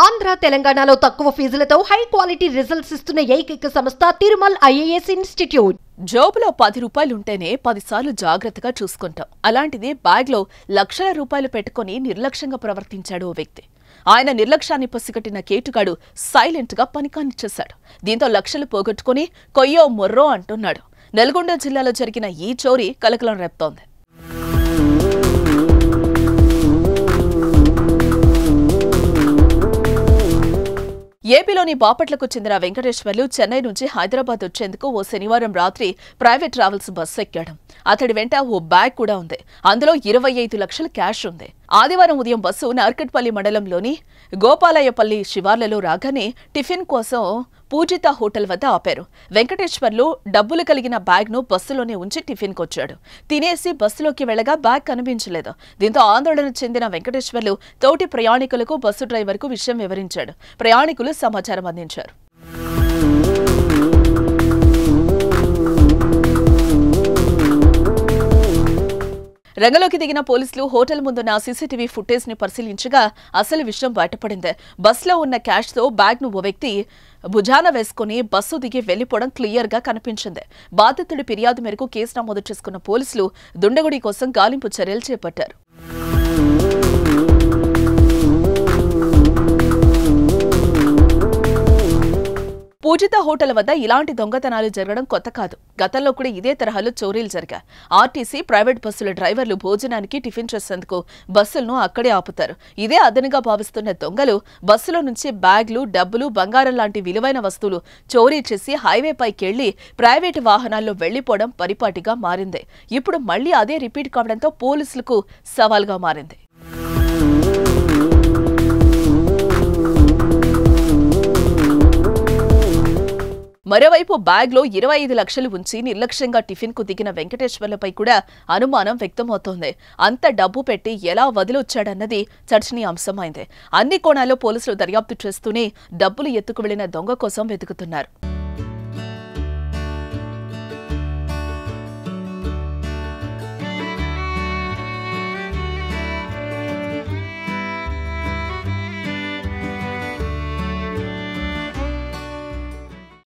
ఆంధ్ర తెలంగాణలో తక్కువ ఫీజులతో high quality results ఇస్తున్న ఏకైక సంస్థ తిరుమల్ ఐఏఎస్ ఇన్స్టిట్యూట్. జోబులో 10 రూపాయలుంటేనే 10 సార్లు జాగ్రత్తగా చూసుకుంటాం. అలాంటిది బ్యాగ్లో లక్షల రూపాయలు పెట్టుకుని నిర్లక్ష్యంగా ప్రవర్తించాడు ఓ వ్యక్తి. ఆయన నిర్లక్ష్యాన్ని పసిగట్టిన కేటుగాడు సైలెంట్ గా పనికానిచ్చేశాడు. దీంతో లక్షలు పోగొట్టుకుని కొయ్యో మొర్రో అంటున్నాడు. నల్గొండ జిల్లాలో జరిగిన ఈ చోరీ కలకలం రేపుతోంది. ఏపీలోని బాపట్లకు చెందిన వెంకటేశ్వర్లు చెన్నై నుంచి హైదరాబాద్ వచ్చేందుకు ఓ శనివారం రాత్రి ప్రైవేట్ ట్రావెల్స్ బస్సు ఎక్కాడు. అతడి వెంట ఓ బ్యాగ్ కూడా ఉంది. అందులో 25 లక్షల క్యాష్ ఉంది. ఆదివారం ఉదయం బస్సు నార్కట్పల్లి మండలంలోని గోపాలయ్యపల్లి శివార్లలో రాగానే టిఫిన్ కోసం పూజిత హోటల్ వద్ద ఆపారు. వెంకటేశ్వర్లు డబ్బులు కలిగిన బ్యాగ్ ను బస్సులోనే ఉంచి టిఫిన్ కొచ్చాడు. తినేసి బస్సులోకి వెళ్లగా బ్యాగ్ కనిపించలేదు. దీంతో ఆందోళన చెందిన వెంకటేశ్వర్లు తోటి ప్రయాణికులకు బస్సు డ్రైవర్ కు విషయం వివరించాడు. ప్రయాణికులు సమాచారం అందించారు. రంగంలోకి దిగిన పోలీసులు హోటల్ ముందున్న సీసీటీవీ ఫుటేజ్ ని పరిశీలించగా అసలు విషయం బయటపడింది. బస్సులో ఉన్న క్యాష్ తో బ్యాగ్ ను ఓ వ్యక్తి భుజాన వేసుకుని బస్సు దిగి వెళ్లిపోవడం క్లియర్ గా కనిపించింది. బాధితుడి ఫిర్యాదు మేరకు కేసు నమోదు చేసుకున్న పోలీసులు దుండగుడి కోసం గాలింపు చర్యలు చేపట్టారు. పూజిత హోటల్ వద్ద ఇలాంటి దొంగతనాలు జరగడం కొత్త కాదు. గతంలో కూడా ఇదే తరహాలో చోరీలు జరిగాయి. ఆర్టీసీ, ప్రైవేట్ బస్సుల డ్రైవర్లు భోజనానికి టిఫిన్ చేసేందుకు బస్సులను అక్కడే ఆపుతారు. ఇదే అదనుగా భావిస్తున్న దొంగలు బస్సులో నుంచి బ్యాగ్లు, డబ్బులు, బంగారం లాంటి విలువైన వస్తువులు చోరీ చేసి హైవేపైకెళ్లి ప్రైవేటు వాహనాల్లో వెళ్లిపోవడం పరిపాటిగా మారింది. ఇప్పుడు మళ్లీ అదే రిపీట్ కావడంతో పోలీసులకు సవాల్గా మారింది. మరోవైపు బ్యాగ్లో 25 లక్షలు ఉంచి నిర్లక్ష్యంగా టిఫిన్ కు దిగిన వెంకటేశ్వర్లపై కూడా అనుమానం వ్యక్తమవుతోంది. అంత డబ్బు పెట్టి ఎలా వదిలొచ్చాడన్నది చర్చనీయాంశమైంది. అన్ని కోణాల్లో పోలీసులు దర్యాప్తు చేస్తూనే డబ్బులు ఎత్తుకు వెళ్లిన దొంగ కోసం వెతుకుతున్నారు.